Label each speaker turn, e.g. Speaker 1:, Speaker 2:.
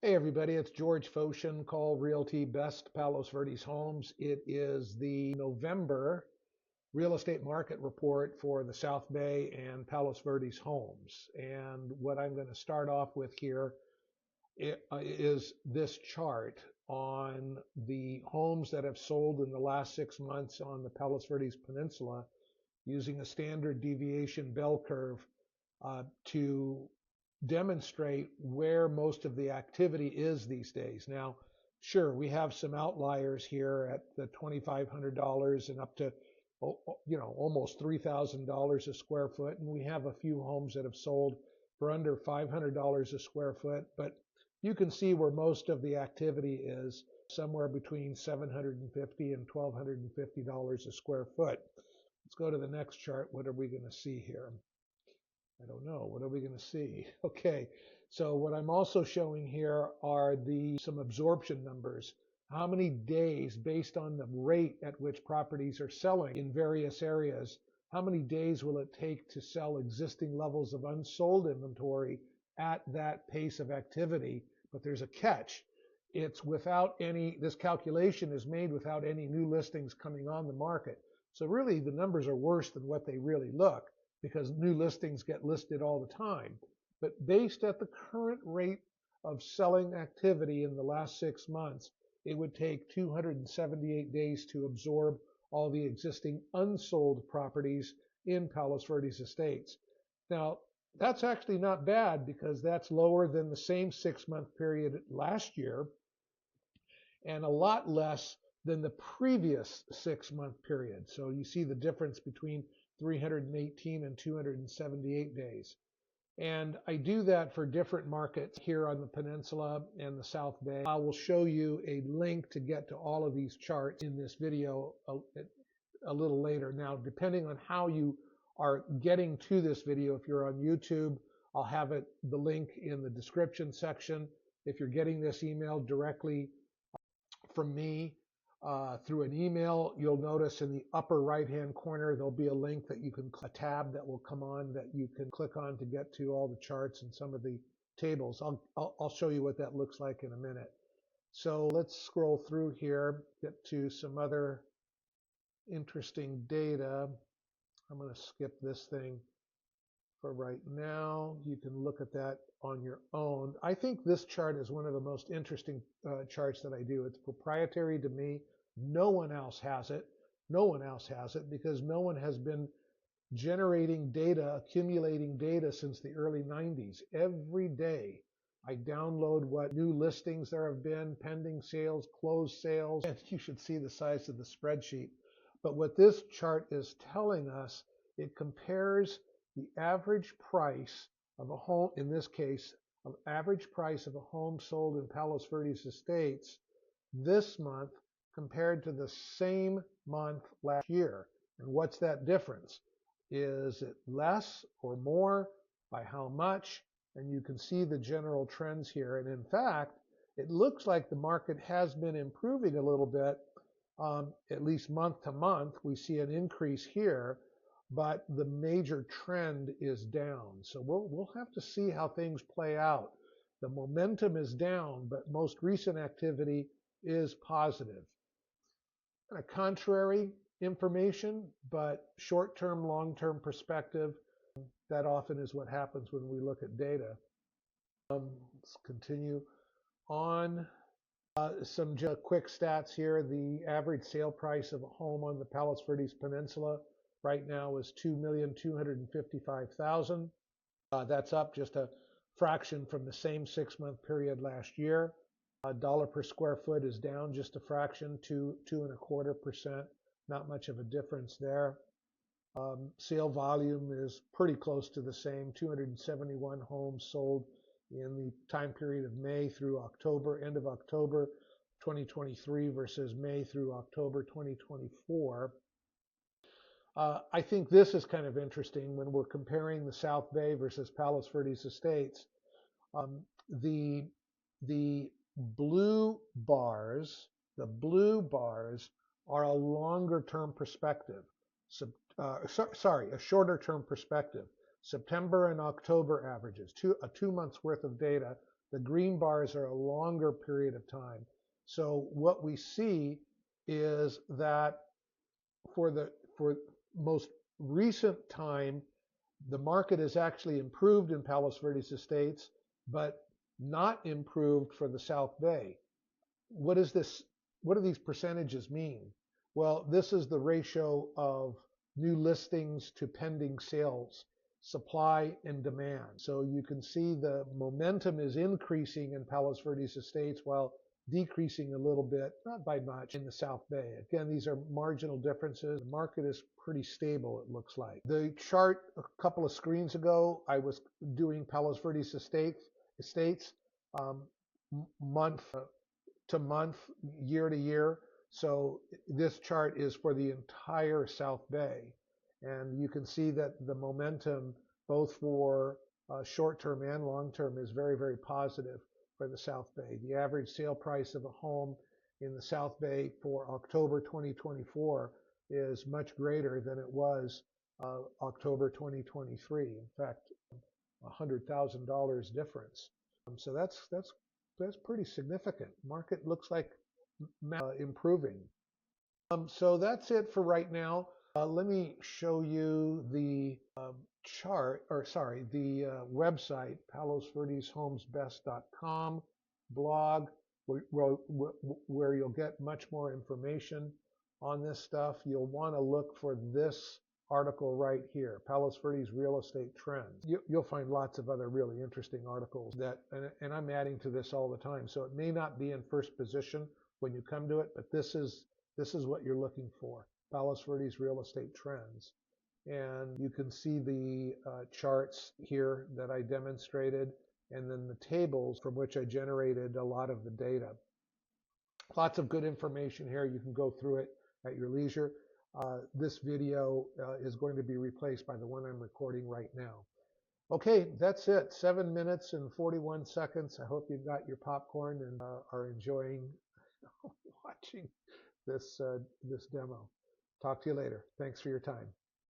Speaker 1: Hey everybody, it's George Fotion, call Realty Best Palos Verdes Homes. It is the November real estate market report for the South Bay and Palos Verdes homes. And what I'm going to start off with here is this chart on the homes that have sold in the last 6 months on the Palos Verdes Peninsula using a standard deviation bell curve to demonstrate where most of the activity is these days. Now, sure, we have some outliers here at the $2,500 and up to almost $3,000 a square foot, and we have a few homes that have sold for under $500 a square foot, but you can see where most of the activity is, somewhere between $750 and $1,250 a square foot. Let's go to the next chart. What are we going to see here? I don't know. What are we going to see? Okay, so what I'm also showing here are some absorption numbers. How many days, based on the rate at which properties are selling in various areas, how many days will it take to sell existing levels of unsold inventory at that pace of activity? But there's a catch. It's without any, this calculation is made without any new listings coming on the market. So really the numbers are worse than what they really look, because new listings get listed all the time. But based at the current rate of selling activity in the last 6 months, it would take 278 days to absorb all the existing unsold properties in Palos Verdes Estates. Now, that's actually not bad because that's lower than the same 6-month period last year and a lot less than the previous 6-month period. So you see the difference between 318 and 278 days. And I do that for different markets here on the peninsula and the South Bay. I will show you a link to get to all of these charts in this video a little later. Now, depending on how you are getting to this video, if you're on YouTube, I'll have the link in the description section. If you're getting this email directly from me, through an email, you'll notice in the upper right-hand corner, there'll be a link that you can, a tab that will come on that you can click on to get to all the charts and some of the tables. I'll show you what that looks like in a minute. So let's scroll through here, get to some other interesting data. I'm going to skip this thing for right now. You can look at that on your own. I think this chart is one of the most interesting charts that I do. It's proprietary to me. No one else has it. No one else has it because no one has been generating data, accumulating data since the early 90s. Every day I download what new listings there have been, pending sales, closed sales, and you should see the size of the spreadsheet. But what this chart is telling us, it compares the average price of a home, in this case, an average price of a home sold in Palos Verdes Estates this month compared to the same month last year. And what's that difference? Is it less or more? By how much? And you can see the general trends here. And in fact, it looks like the market has been improving a little bit, at least month to month. We see an increase here, but the major trend is down. So we'll have to see how things play out. The momentum is down, but most recent activity is positive. Kind of contrary information, but short-term, long-term perspective, that often is what happens when we look at data. Let's continue on. Some just quick stats here. The average sale price of a home on the Palos Verdes Peninsula right now is $2,255,000. That's up just a fraction from the same 6-month period last year. Dollar per square foot is down just a fraction, 2.25%. Not much of a difference there. Sale volume is pretty close to the same, 271 homes sold in the time period of May through October, end of October 2023 versus May through October 2024. I think this is kind of interesting when we're comparing the South Bay versus Palos Verdes Estates. The blue bars are a longer term perspective. A shorter term perspective. September and October averages, 2 months worth of data The green bars are a longer period of time. So what we see is that for most recent time, the market has actually improved in Palos Verdes estates, but not improved for the South Bay. What is this? What do these percentages mean? Well, this is the ratio of new listings to pending sales, supply and demand. So you can see the momentum is increasing in Palos Verdes estates while decreasing a little bit, not by much, in the South Bay. Again, these are marginal differences. The market is pretty stable, it looks like. The chart a couple of screens ago, I was doing Palos Verdes estates month to month, year to year. So this chart is for the entire South Bay. And you can see that the momentum, both for short-term and long-term, is very, very positive for the South Bay. The average sale price of a home in the South Bay for October 2024 is much greater than it was October 2023. In fact, $100,000 difference. So that's pretty significant. Market looks like improving. So that's it for right now. Let me show you the the website, palosverdeshomesbest.com blog, where you'll get much more information on this stuff. You'll want to look for this article right here, Palos Verdes Real Estate Trends. You'll find lots of other really interesting articles and I'm adding to this all the time. So it may not be in first position when you come to it, but this is what you're looking for, Palos Verdes Real Estate Trends. And you can see the charts here that I demonstrated, and then the tables from which I generated a lot of the data. Lots of good information here. You can go through it at your leisure. This video is going to be replaced by the one I'm recording right now. Okay, that's it. 7 minutes and 41 seconds. I hope you got your popcorn and are enjoying watching this demo. Talk to you later. Thanks for your time.